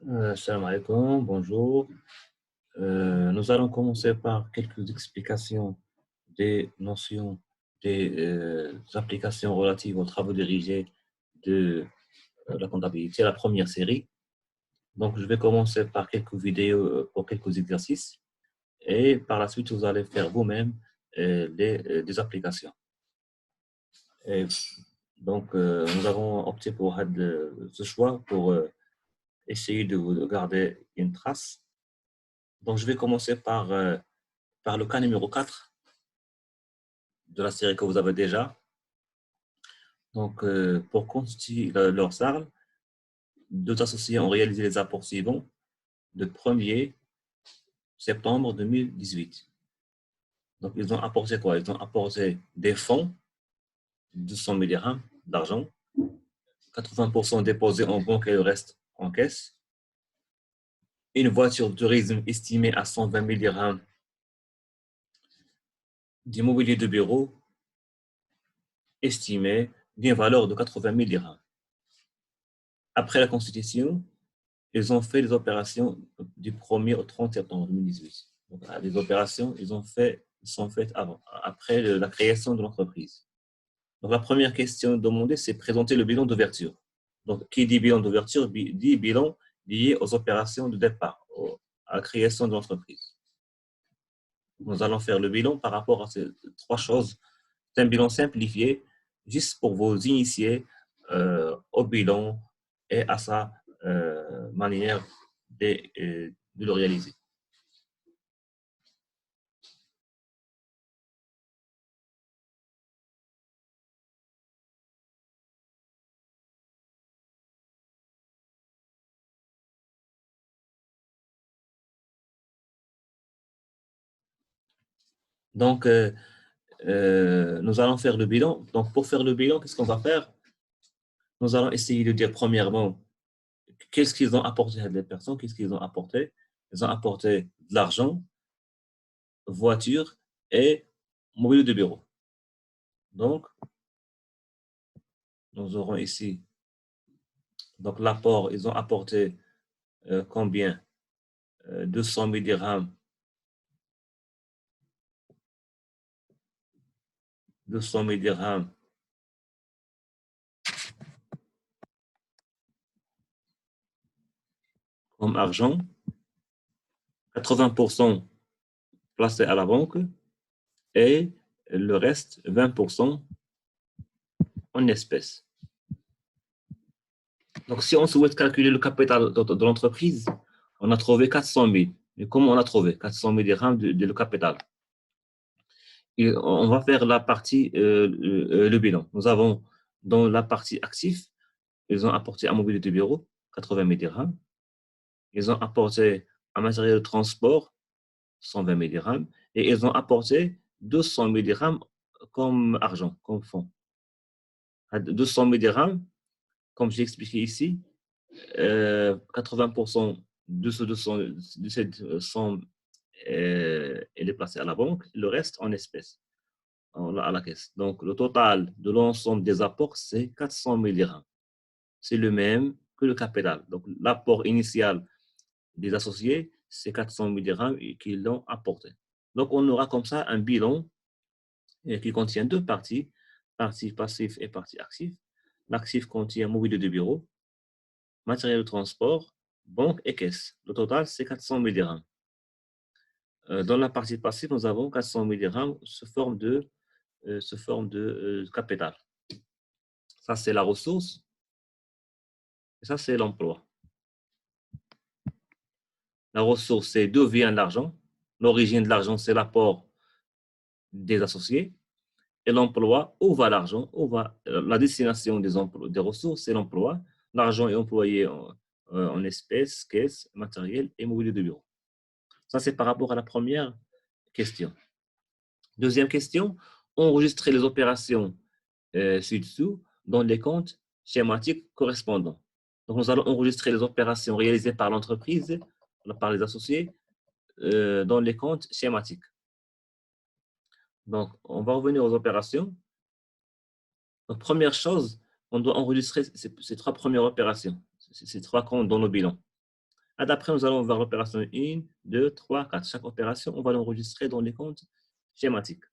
Salam alaikum, bonjour. Nous allons commencer par quelques explications des notions des applications relatives aux travaux dirigés de la comptabilité, la première série. Donc, je vais commencer par quelques vidéos pour quelques exercices et par la suite, vous allez faire vous-même des applications. Et donc, nous avons opté pour ce choix pour essayer de vous garder une trace. Donc, je vais commencer par le cas numéro 4 de la série que vous avez déjà. Donc, pour constituer leur SARL, deux associés ont réalisé les apports suivants le 1er septembre 2018. Donc, ils ont apporté quoi? Ils ont apporté des fonds, 200 000 dirhams d'argent, 80% déposés en banque et le reste en caisse, une voiture de tourisme estimée à 120 000 dirhams, d'immobilier de bureau estimé d'une valeur de 80 000 dirhams. Après la constitution, ils ont fait des opérations du 1er au 30 septembre 2018. Donc, les opérations, sont faites après la création de l'entreprise. Donc, la première question demandée, c'est présenter le bilan d'ouverture. Donc, qui dit bilan d'ouverture dit bilan lié aux opérations de départ, à la création de l'entreprise. Nous allons faire le bilan par rapport à ces trois choses. C'est un bilan simplifié, juste pour vous initier au bilan et à sa manière de le réaliser. Donc, nous allons faire le bilan. Donc, pour faire le bilan, qu'est-ce qu'on va faire? Nous allons essayer de dire premièrement, qu'est-ce qu'ils ont apporté à des personnes? Qu'est-ce qu'ils ont apporté? Ils ont apporté de l'argent, voiture et mobilier de bureau. Donc, nous aurons ici donc l'apport, ils ont apporté combien? 200 000 dirhams. 200 000 dirhams comme argent, 80% placé à la banque et le reste, 20% en espèces. Donc, si on souhaite calculer le capital de l'entreprise, on a trouvé 400 000. Mais comment on a trouvé 400 000 dirhams de le capital? Et on va faire la partie, le bilan. Nous avons dans la partie actif, ils ont apporté un mobilier de bureau, 80 000 dirhams. Ils ont apporté un matériel de transport, 120 000 dirhams. Et ils ont apporté 200 000 dirhams comme argent, comme fonds. 200 000 dirhams, comme j'ai expliqué ici, 80% de cette somme elle est placée à la banque, le reste en espèces, à la caisse. Donc, le total de l'ensemble des apports, c'est 400 000 dirhams. C'est le même que le capital. Donc, l'apport initial des associés, c'est 400 000 dirhams qu'ils l'ont apporté. Donc, on aura comme ça un bilan qui contient deux parties, partie passive et partie active. L'actif contient mobilier de bureau, matériel de transport, banque et caisse. Le total, c'est 400 000 dirhams. Dans la partie passive, nous avons 400 000 dirhams sous forme de capital. Ça, c'est la ressource et ça, c'est l'emploi. La ressource, c'est d'où vient l'argent. L'origine de l'argent, c'est l'apport des associés. Et l'emploi, où va l'argent? Où va la destination des ressources, c'est l'emploi. L'argent est employé en espèces, caisse, matériel et mobilier de bureau. Ça, c'est par rapport à la première question. Deuxième question, enregistrer les opérations ci-dessous dans les comptes schématiques correspondants. Donc, nous allons enregistrer les opérations réalisées par l'entreprise, par les associés, dans les comptes schématiques. Donc, on va revenir aux opérations. Donc, première chose, on doit enregistrer ces trois premières opérations, ces trois comptes dans le bilan. D'après, nous allons voir l'opération 1, 2, 3, 4. Chaque opération, on va l'enregistrer dans les comptes schématiques.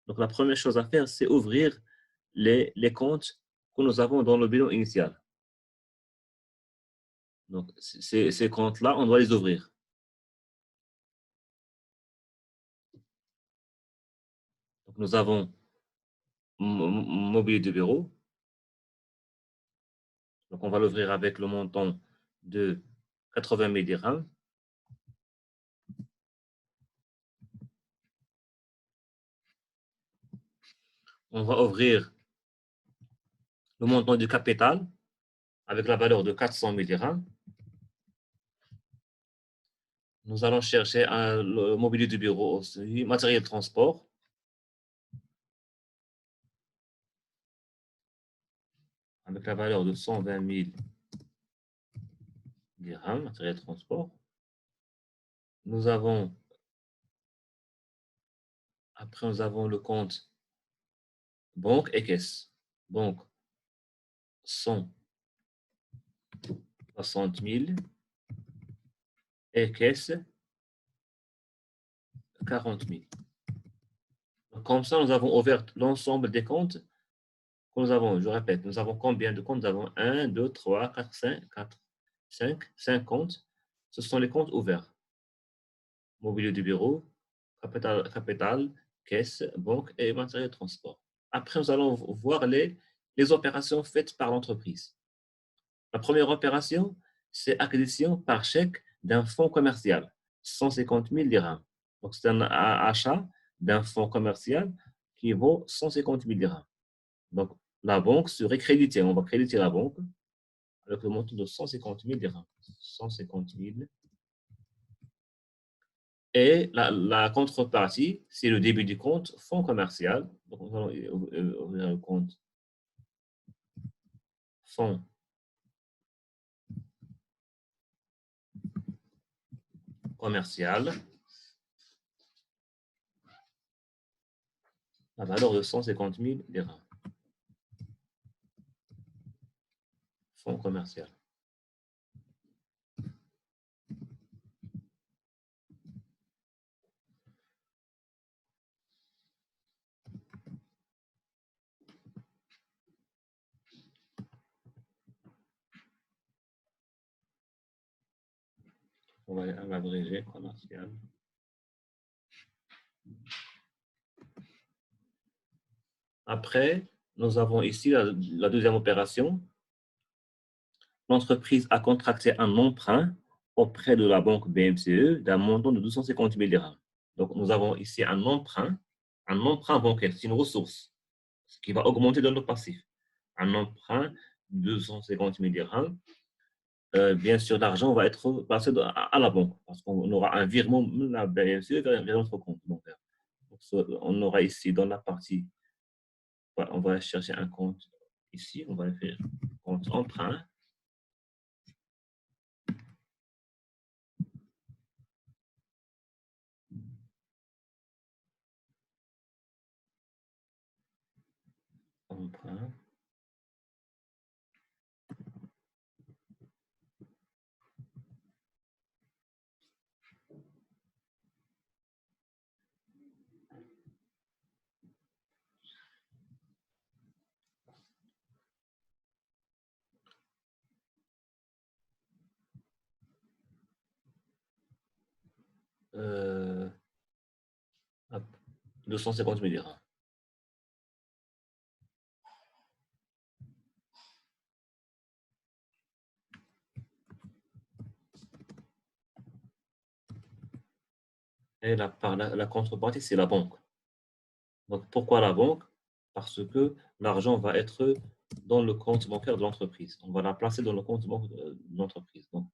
Donc, la première chose à faire, c'est ouvrir les comptes que nous avons dans le bilan initial. Donc, ces comptes-là, on doit les ouvrir. Donc, nous avons mobilier de bureau. Donc, on va l'ouvrir avec le montant de 80 000 dirhams. On va ouvrir le montant du capital avec la valeur de 400 000 dirhams. Nous allons chercher le mobilier du bureau aussi, matériel de transport. Avec la valeur de 120 000 dirhams, matériel de transport. Nous avons le compte banque et caisse. Donc, 160 000 et caisse 40 000. Donc, comme ça, nous avons ouvert l'ensemble des comptes que nous avons. Je répète, nous avons combien de comptes? Nous avons 1, 2, 3, 4, 5 comptes. Ce sont les comptes ouverts. Mobilier du bureau, capital, caisse, banque et matériel de transport. Après, nous allons voir les opérations faites par l'entreprise. La première opération, c'est acquisition par chèque d'un fonds commercial, 150 000 dirhams. Donc, c'est un achat d'un fonds commercial qui vaut 150 000 dirhams. Donc, la banque serait créditée. On va créditer la banque avec le montant de 150 000 dirhams. 150 000. Et la contrepartie, c'est le début du compte fonds commercial. Donc, nous allons ouvrir le compte fonds commercial. La valeur de 150 000 dirhams. Fonds commercial. On va l'abréger commercial. Après, nous avons ici la deuxième opération. L'entreprise a contracté un emprunt auprès de la banque BMCE d'un montant de 250 000 dirhams. Donc, nous avons ici un emprunt bancaire, c'est une ressource, ce qui va augmenter dans le passif. Un emprunt de 250 000 dirhams. Bien sûr, l'argent va être passé à la banque parce qu'on aura un virement de la BMCE vers notre compte bancaire. Donc, on aura ici dans la partie, on va chercher un compte ici, on va faire compte emprunt. Emprunt. Euh, 250 000 dirhams. Et la contrepartie, c'est la banque. Donc, pourquoi la banque? Parce que l'argent va être dans le compte bancaire de l'entreprise. On va la placer dans le compte bancaire de l'entreprise. Donc,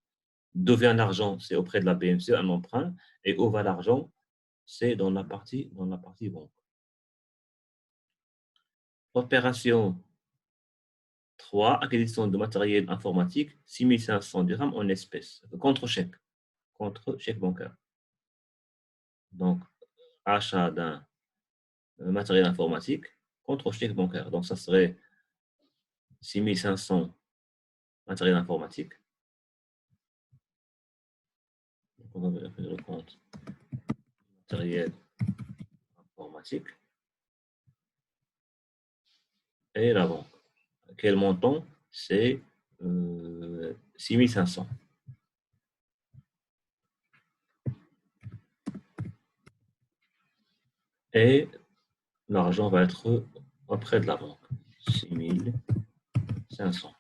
d'où vient l'argent? C'est auprès de la BMC, un emprunt. Et où va l'argent? C'est dans la partie banque. Opération 3, acquisition de matériel informatique, 6 500 dirhams en espèces, contre chèque bancaire. Donc, achat d'un matériel informatique contre chèque bancaire. Donc, ça serait 6 500 matériel informatique. on va faire le compte matériel informatique. Et la banque. Quel montant? C'est 6500. Et l'argent va être auprès de la banque. 6500.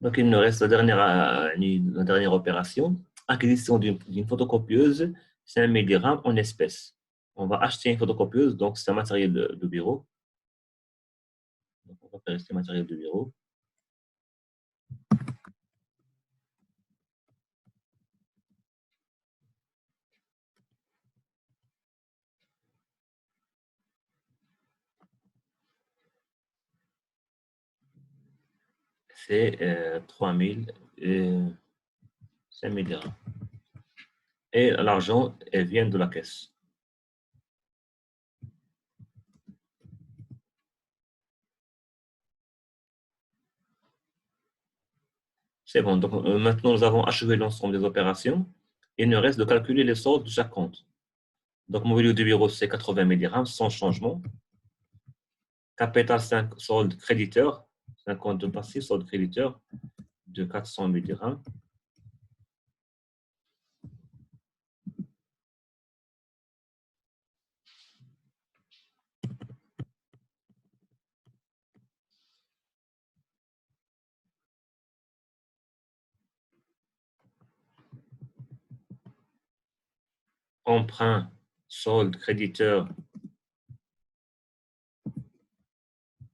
Donc, il nous reste la dernière opération, acquisition d'une photocopieuse 5000 dirhams en espèces. On va acheter une photocopieuse, donc c'est un matériel de bureau. Donc, on va faire rester matériel de bureau. C'est 3000 5000 dirhams. Et l'argent, elle vient de la caisse. C'est bon. Donc, maintenant, nous avons achevé l'ensemble des opérations. Il nous reste de calculer les soldes de chaque compte. Donc, mobilier du bureau, c'est 80 000 dirhams sans changement. Capital 5, solde créditeur. C'est un compte de passif, solde créditeur de 400 000 dirhams. Emprunt, solde créditeur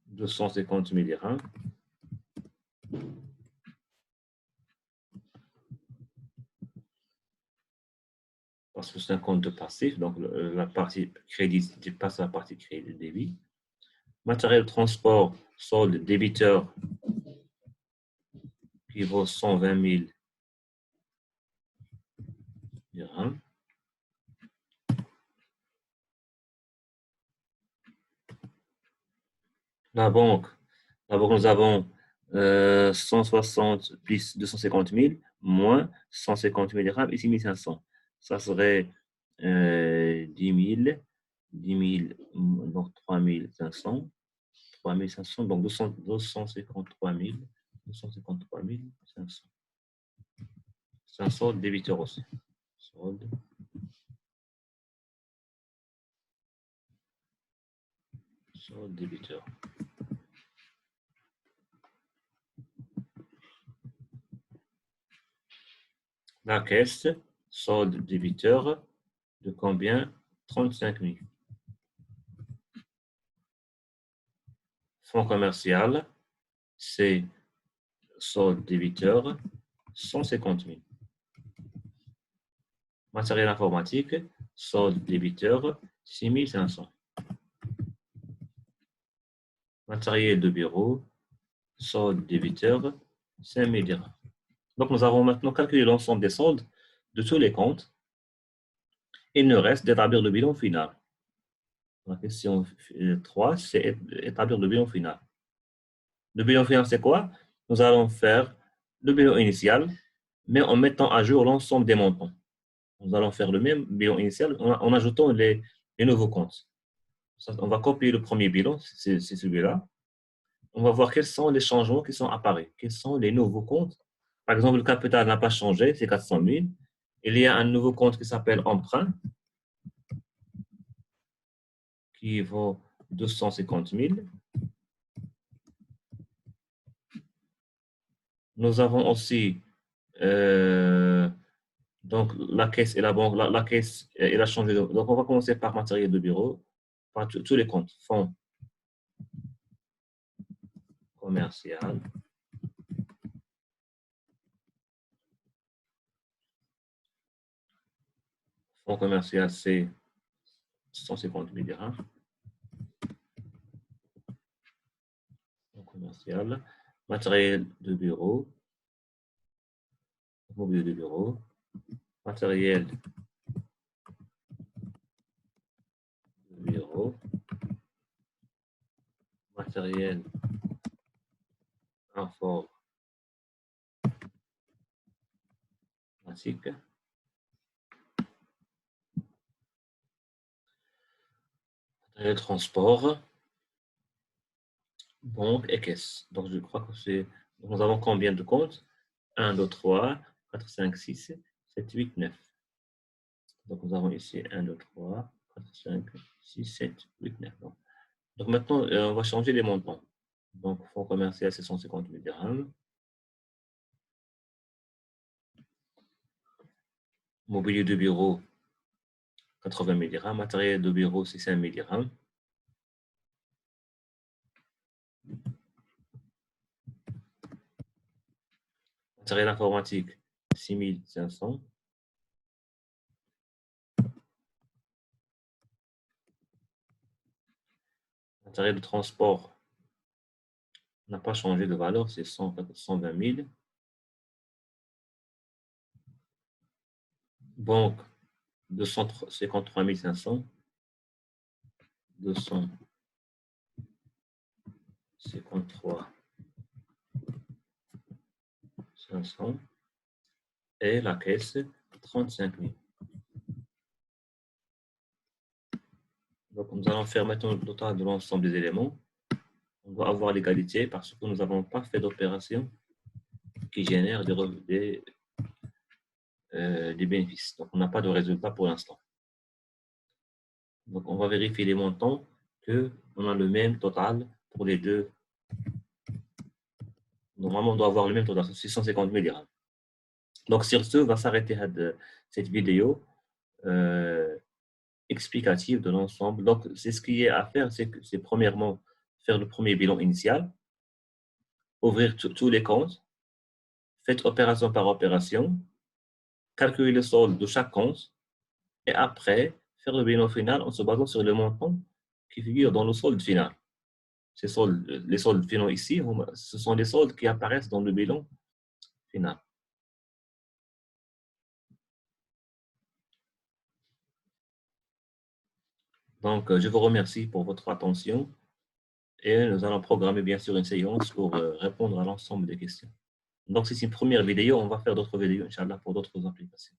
250 000 dirhams. Parce que c'est un compte de passif, donc la partie crédit dépasse la partie crédit débit. Matériel de transport, solde débiteur qui vaut 120 000 dirhams. La banque, nous avons 160 plus 250 000 moins 150 000 dirhams et 6 500. Ça serait 10 000, donc 3 500, donc 253 000, 253 500. C'est un solde débiteur aussi. Solde débiteur. La caisse, solde débiteur de combien? 35 000. Fonds commercial, c'est solde débiteur 150 000. Matériel informatique, solde débiteur 6 500. Matériel de bureau, solde débiteur 5 000 dirhams. Donc, nous avons maintenant calculé l'ensemble des soldes de tous les comptes. Il nous reste d'établir le bilan final. La question 3, c'est établir le bilan final. Le bilan final, c'est quoi? Nous allons faire le bilan initial, mais en mettant à jour l'ensemble des montants. Nous allons faire le même bilan initial en ajoutant les nouveaux comptes. On va copier le premier bilan, c'est celui-là. On va voir quels sont les changements qui sont apparus. Quels sont les nouveaux comptes? Par exemple, le capital n'a pas changé, c'est 400 000. Il y a un nouveau compte qui s'appelle emprunt, qui vaut 250 000. Nous avons aussi donc la caisse et la banque. La caisse, elle a changé. Donc, on va commencer par matériel de bureau, par tous les comptes. Fonds commercial. Fonds commercial, c'est 150 000 dirhams. Fonds commercial. Matériel de bureau. Mobilier de bureau. Matériel de bureau. Matériel informatique. informatique. Matériel de transport, banque et caisse. Donc, je crois que c'est... Nous avons combien de comptes? 1, 2, 3, 4, 5, 6, 7, 8, 9. Donc, nous avons ici 1, 2, 3, 4, 5, 6, 7, 8, 9. Donc, maintenant, on va changer les montants. Donc, fonds commercial, c'est 150 000 dirhams. Mobilier de bureau, 80 000 dirhams. Matériel de bureau, c'est 5 000 dirhams. Matériel informatique, 6 500. Matériel de transport n'a pas changé de valeur, c'est 120 000. Banque, 253 500. 253 500. Et la caisse, 35 000. Donc, nous allons faire maintenant le total de l'ensemble des éléments. On doit avoir l'égalité parce que nous n'avons pas fait d'opération qui génère des bénéfices. Donc, on n'a pas de résultat pour l'instant. Donc, on va vérifier les montants qu'on a le même total pour les deux. Normalement, on doit avoir le même total, 650 000 dirhams. Donc, sur ce, on va s'arrêter à cette vidéo explicative de l'ensemble. Donc, c'est ce qui est à faire, c'est premièrement faire le premier bilan initial, ouvrir tous les comptes, faites opération par opération, calculer le solde de chaque compte et après faire le bilan final en se basant sur le montant qui figure dans le solde final. Les soldes finaux ici, ce sont les soldes qui apparaissent dans le bilan final. Donc, je vous remercie pour votre attention et nous allons programmer bien sûr une séance pour répondre à l'ensemble des questions. Donc, c'est une première vidéo. On va faire d'autres vidéos, Inch'Allah, pour d'autres applications.